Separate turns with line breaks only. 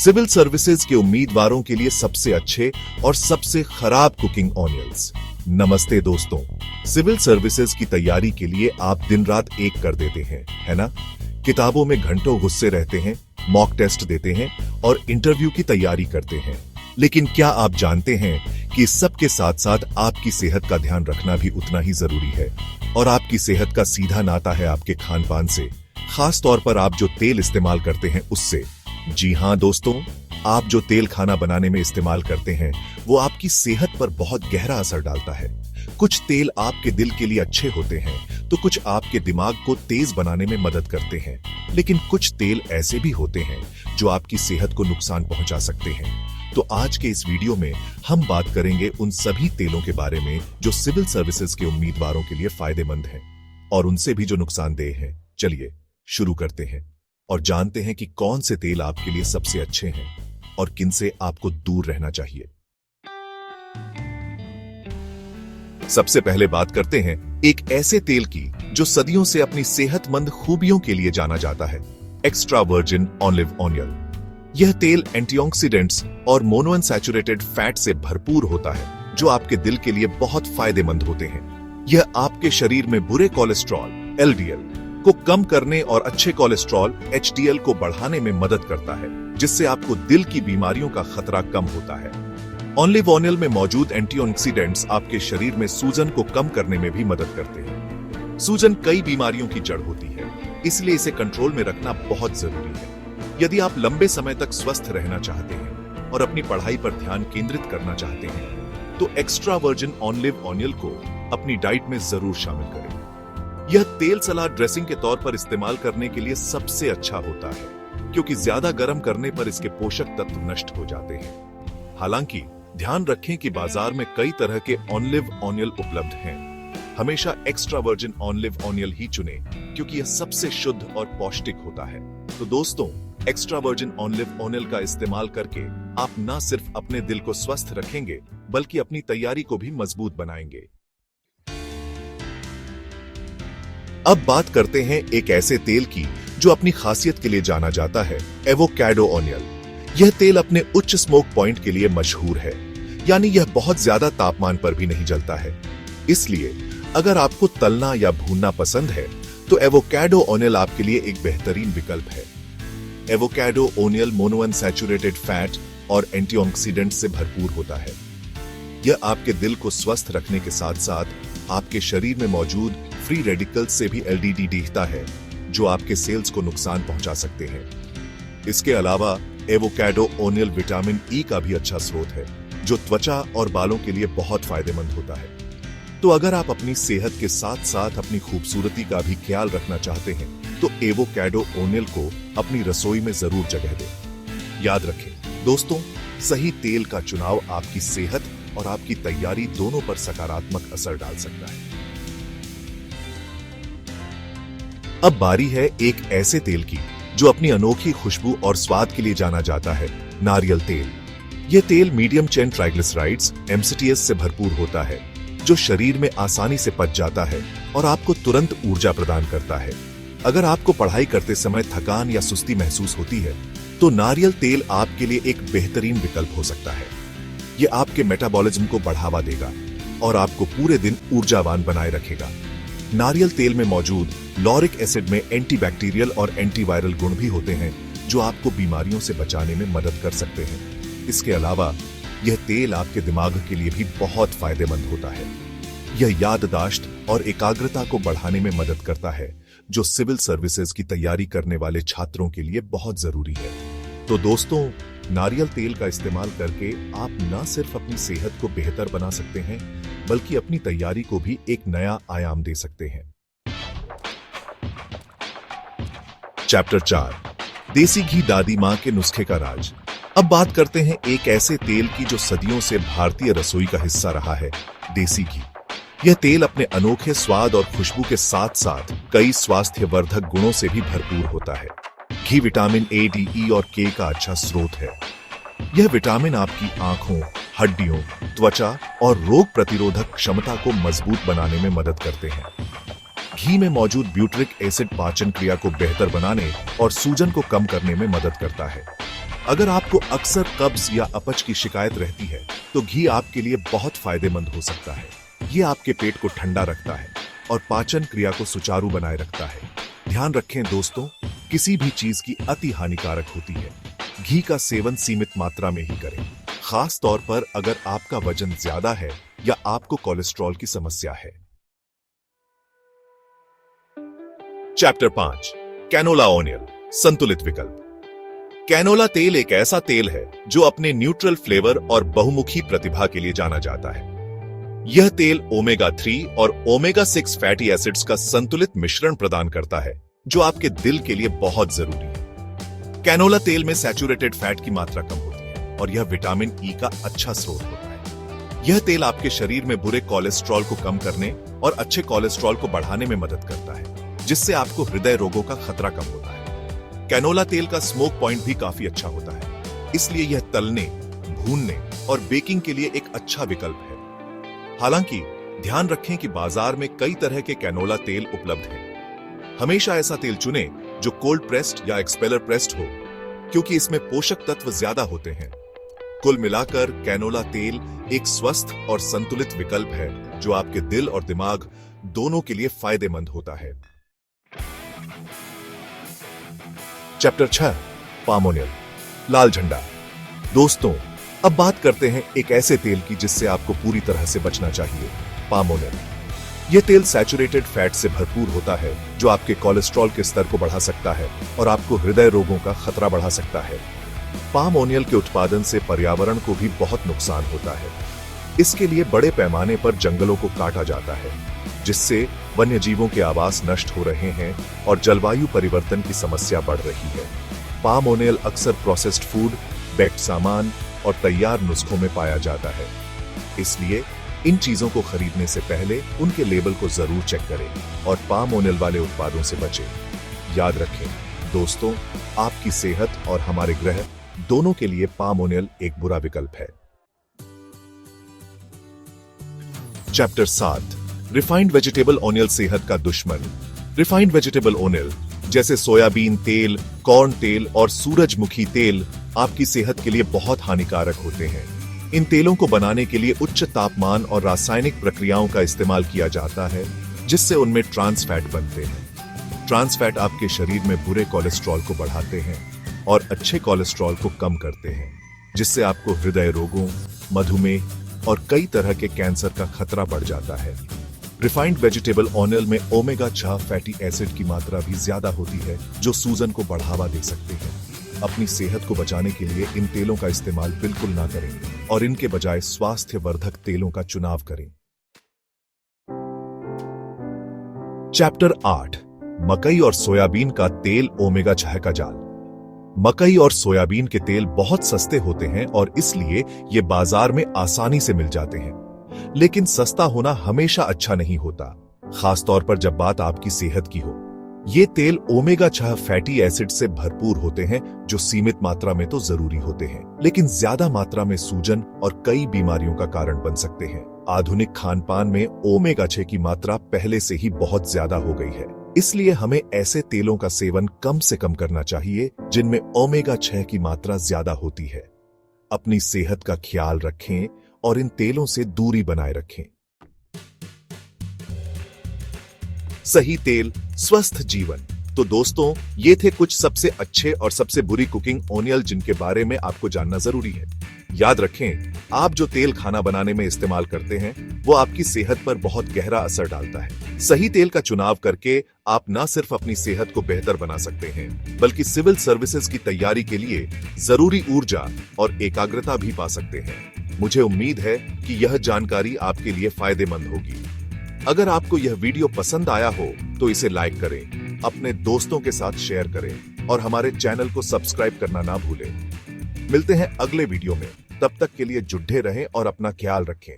Civil services के उम्मीदवारों के लिए सबसे अच्छे और सबसे खराब कुकिंग ऑनियंस। नमस्ते दोस्तों, सिविल सर्विसेज की तैयारी के लिए आप दिन रात एक कर देते हैं, है ना? किताबों में घंटों घुसे रहते हैं, मॉक टेस्ट देते हैं और इंटरव्यू की तैयारी करते हैं। लेकिन क्या आप जानते हैं कि सबके साथ साथ आपकी सेहत का ध्यान रखना भी उतना ही जरूरी है? और आपकी सेहत का सीधा नाता है आपके खान पान से, खास तौर पर आप जो तेल इस्तेमाल करते हैं उससे। जी हाँ दोस्तों, आप जो तेल खाना बनाने में इस्तेमाल करते हैं वो आपकी सेहत पर बहुत गहरा असर डालता है। कुछ तेल आपके दिल के लिए अच्छे होते हैं तो कुछ आपके दिमाग को तेज बनाने में मदद करते हैं, लेकिन कुछ तेल ऐसे भी होते हैं जो आपकी सेहत को नुकसान पहुंचा सकते हैं। तो आज के इस वीडियो में हम बात करेंगे उन सभी तेलों के बारे में जो सिविल सर्विसेज के उम्मीदवारों के लिए फायदेमंद हैं और उनसे भी जो नुकसानदेह हैं। चलिए शुरू करते हैं और जानते हैं कि कौन से तेल आपके लिए सबसे अच्छे हैं और किनसे आपको दूर रहना चाहिए। सबसे पहले बात करते हैं एक ऐसे तेल की जो सदियों से अपनी सेहतमंद खूबियों के लिए जाना जाता है, एक्स्ट्रा वर्जिन ऑलिव ऑयल। यह तेल एंटीऑक्सीडेंट्स और मोनोअनसैचुरेटेड फैट से भरपूर होता है जो आपके दिल के लिए बहुत फायदेमंद होते हैं। यह आपके शरीर में बुरे कोलेस्ट्रॉल LDL को कम करने और अच्छे कोलेस्ट्रॉल HDL को बढ़ाने में मदद करता है, जिससे आपको दिल की बीमारियों का खतरा कम होता है। ऑलिव ऑयल में मौजूद एंटीऑक्सीडेंट्स आपके शरीर में सूजन को कम करने में भी मदद करते हैं। सूजन कई बीमारियों की जड़ होती है, इसलिए इसे कंट्रोल में रखना बहुत जरूरी है। यदि आप लंबे समय तक स्वस्थ रहना चाहते हैं और अपनी पढ़ाई पर ध्यान केंद्रित करना चाहते हैं तो एक्स्ट्रा वर्जिन ऑलिव ऑयल को अपनी डाइट में जरूर शामिल करें। यह तेल सलाद ड्रेसिंग के तौर पर इस्तेमाल करने के लिए सबसे अच्छा होता है, क्योंकि ज्यादा गर्म करने पर इसके पोषक तत्व नष्ट हो जाते हैं। हालांकि ध्यान रखें कि बाजार में कई तरह के ऑलिव ऑयल उपलब्ध हैं। हमेशा एक्स्ट्रा वर्जिन ऑलिव ऑयल ही चुनें, क्योंकि यह सबसे शुद्ध और पौष्टिक होता है। तो दोस्तों, एक्स्ट्रा वर्जिन ऑलिव ऑयल का इस्तेमाल करके आप न सिर्फ अपने दिल को स्वस्थ रखेंगे बल्कि अपनी तैयारी को भी मजबूत बनाएंगे। अब बात करते हैं एक ऐसे तेल की जो अपनी खासियत के लिए जाना जाता है, एवोकाडो ऑयल। यह तेल अपने उच्च स्मोक पॉइंट के लिए मशहूर है, यानी यह बहुत ज्यादा तापमान पर भी नहीं जलता है। इसलिए अगर आपको तलना या भूनना पसंद है तो एवोकाडो ऑयल आपके लिए एक बेहतरीन विकल्प है। एवोकाडो ऑयल मोनोअनसैचुरेटेड फैट और एंटीऑक्सीडेंट से भरपूर होता है। यह आपके दिल को स्वस्थ रखने के साथ साथ आपके शरीर में मौजूद फ्री रेडिकल्स से भी LDD देखता है, जो आपके सेल्स को नुकसान पहुंचा सकते हैं। इसके अलावा एवोकाडो ऑयल विटामिन E का भी अच्छा स्रोत है, जो त्वचा और बालों के लिए बहुत फायदेमंद होता है। तो अगर आप अपनी सेहत के साथ साथ अपनी खूबसूरती का भी ख्याल रखना चाहते हैं तो एवोकाडो ऑयल को अपनी रसोई में जरूर जगह दें। याद रखें दोस्तों, सही तेल का चुनाव आपकी सेहत और आपकी तैयारी दोनों पर सकारात्मक असर डाल सकता है। अब बारी है एक ऐसे तेल की जो अपनी अनोखी खुशबू और स्वाद के लिए जाना जाता है, नारियल तेल। यह तेल मीडियम चेन ट्राइग्लिसराइड्स MCTS से भरपूर होता है, जो शरीर में आसानी से पच जाता है और आपको तुरंत ऊर्जा प्रदान करता है। अगर आपको पढ़ाई करते समय थकान या सुस्ती महसूस होती है तो नारियल तेल आपके लिए एक बेहतरीन विकल्प हो सकता है। यह आपके मेटाबॉलिज्म को बढ़ावा देगा और आपको पूरे दिन ऊर्जावान बनाए रखेगा। नारियल तेल में मौजूद लॉरिक एसिड में एंटीबैक्टीरियल और एंटीवायरल गुण भी होते हैं, जो आपको बीमारियों से बचाने में मदद कर सकते हैं। इसके अलावा यह तेल आपके दिमाग के लिए भी बहुत फायदेमंद होता है। यह याददाश्त और एकाग्रता को बढ़ाने में मदद करता है, जो सिविल सर्विसेज की तैयारी करने वाले छात्रों के लिए बहुत जरूरी है। तो दोस्तों, नारियल तेल का इस्तेमाल करके आप न सिर्फ अपनी सेहत को बेहतर बना सकते हैं बल्कि अपनी तैयारी को भी एक नया आयाम दे सकते हैं। चैप्टर 4, देसी घी दादी मां के नुस्खे का राज। अब बात करते हैं एक ऐसे तेल की जो सदियों से भारतीय रसोई का हिस्सा रहा है, देसी घी। यह तेल अपने अनोखे स्वाद और खुशबू के साथ साथ कई स्वास्थ्यवर्धक गुणों से भी भरपूर होता है। घी विटामिन A, D, E और K का अच्छा स्रोत है। यह विटामिन आपकी आंखों, हड्डियों, त्वचा और रोग प्रतिरोधक क्षमता को मजबूत बनाने में मदद करते हैं। घी में मौजूद ब्यूटरिक एसिड पाचन क्रिया को बेहतर बनाने और सूजन को कम करने में मदद करता है। अगर आपको अक्सर कब्ज या अपच की शिकायत रहती है तो घी आपके लिए बहुत फायदेमंद हो सकता है। ये आपके पेट को ठंडा रखता है और पाचन क्रिया को सुचारू बनाए रखता है। ध्यान रखें दोस्तों, किसी भी चीज की अति हानिकारक होती है। घी का सेवन सीमित मात्रा में ही करें, खास तौर पर अगर आपका वजन ज्यादा है या आपको कोलेस्ट्रॉल की समस्या है। चैप्टर 5, कैनोला ऑयल, संतुलित विकल्प। कैनोला तेल एक ऐसा तेल है जो अपने न्यूट्रल फ्लेवर और बहुमुखी प्रतिभा के लिए जाना जाता है। यह तेल ओमेगा 3 और ओमेगा 6 फैटी एसिड्स का संतुलित मिश्रण प्रदान करता है, जो आपके दिल के लिए बहुत जरूरी है। कैनोला तेल में सैचुरेटेड फैट की मात्रा कम होती है और यह विटामिन ई का अच्छा स्रोत होता है। यह तेल आपके शरीर में बुरे कोलेस्ट्रॉल को कम करने और अच्छे कोलेस्ट्रॉल को बढ़ाने में मदद करता है, जिससे आपको हृदय रोगों का खतरा कम होता है। कैनोला तेल का स्मोक पॉइंट भी काफी अच्छा होता है, इसलिए यह तलने, भूनने और बेकिंग के लिए एक अच्छा विकल्प है। हालांकि ध्यान रखें कि बाजार में कई तरह के कैनोला तेल उपलब्ध हैं। हमेशा ऐसा तेल चुनें जो कोल्ड प्रेस्ड या एक्सपेलर प्रेस्ड हो, क्योंकि इसमें पोषक तत्व ज्यादा होते हैं। कुल मिलाकर कैनोला तेल एक स्वस्थ और संतुलित विकल्प है जो आपके दिल और दिमाग दोनों के लिए फायदेमंद होता है। चैप्टर 6, पाम ऑयल, लाल झंडा। दोस्तों, अब बात करते हैं एक ऐसे तेल की जिससे आपको पूरी तरह से बचना चाहिए, पाम ऑयल। यह तेल सैचुरेटेड फैट से भरपूर होता है जो आपके कोलेस्ट्रॉल के स्तर को बढ़ा सकता है और आपको हृदय रोगों का खतरा बढ़ा सकता है। पाम ऑयल के उत्पादन से पर्यावरण को भी बहुत नुकसान होता है। इसके लिए बड़े पैमाने पर जंगलों को काटा जाता है, जिससे वन्य जीवों के आवास नष्ट हो रहे हैं और जलवायु परिवर्तन की समस्या बढ़ रही है। पाम ऑयल अक्सर प्रोसेस्ड फूड, बेक्ड सामान और तैयार नुस्खों में पाया जाता है। इसलिए इन चीजों को खरीदने से पहले उनके लेबल को जरूर चेक करें और पाम ऑयल वाले उत्पादों से बचें। याद रखें दोस्तों, आपकी सेहत और हमारे ग्रह दोनों के लिए पाम ऑयल एक बुरा विकल्प है। चैप्टर 7, रिफाइंड वेजिटेबल ऑयल, सेहत का दुश्मन। रिफाइंड वेजिटेबल ऑयल जैसे सोयाबीन तेल, कॉर्न तेल और सूरजमुखी तेल आपकी सेहत के लिए बहुत हानिकारक होते हैं। इन तेलों को बनाने के लिए उच्च तापमान और रासायनिक प्रक्रियाओं का इस्तेमाल किया जाता है, जिससे उनमें ट्रांस फैट बनते हैं। ट्रांस फैट आपके शरीर में बुरे कोलेस्ट्रॉल को बढ़ाते हैं और अच्छे कोलेस्ट्रॉल को कम करते हैं, जिससे आपको हृदय रोगों, मधुमेह और कई तरह के कैंसर का खतरा बढ़ जाता है। रिफाइंड वेजिटेबल ऑयल में ओमेगा 6 फैटी एसिड की मात्रा भी ज्यादा होती है, जो सूजन को बढ़ावा दे सकते हैं। अपनी सेहत को बचाने के लिए इन तेलों का इस्तेमाल बिल्कुल ना करें और इनके बजाय स्वास्थ्यवर्धक तेलों का चुनाव करें। चैप्टर 8, मकई और सोयाबीन का तेल, ओमेगा 6 का जाल। मकई और सोयाबीन के तेल बहुत सस्ते होते हैं और इसलिए ये बाजार में आसानी से मिल जाते हैं। लेकिन सस्ता होना हमेशा अच्छा नहीं होता, खासतौर पर जब बात आपकी सेहत की हो। ये तेल ओमेगा 6 फैटी एसिड से भरपूर होते हैं, जो सीमित मात्रा में तो जरूरी होते हैं, लेकिन ज्यादा मात्रा में सूजन और कई बीमारियों का कारण बन सकते हैं। आधुनिक खानपान में ओमेगा 6 की मात्रा पहले से ही बहुत ज्यादा हो गई है, इसलिए हमें ऐसे तेलों का सेवन कम से कम करना चाहिए जिनमें ओमेगा 6 की मात्रा ज्यादा होती है। अपनी सेहत का ख्याल रखें और इन तेलों से दूरी बनाए रखें। सही तेल, स्वस्थ जीवन। तो दोस्तों, ये थे कुछ सबसे अच्छे और सबसे बुरी कुकिंग ऑयल जिनके बारे में आपको जानना जरूरी है। याद रखें, आप जो तेल खाना बनाने में इस्तेमाल करते हैं वो आपकी सेहत पर बहुत गहरा असर डालता है। सही तेल का चुनाव करके आप न सिर्फ अपनी सेहत को बेहतर बना सकते हैं, बल्कि सिविल सर्विसेज की तैयारी के लिए जरूरी ऊर्जा और एकाग्रता भी पा सकते हैं। मुझे उम्मीद है कि यह जानकारी आपके लिए फायदेमंद होगी। अगर आपको यह वीडियो पसंद आया हो तो इसे लाइक करें, अपने दोस्तों के साथ शेयर करें और हमारे चैनल को सब्सक्राइब करना ना भूलें। मिलते हैं अगले वीडियो में, तब तक के लिए जुड़े रहें और अपना ख्याल रखें।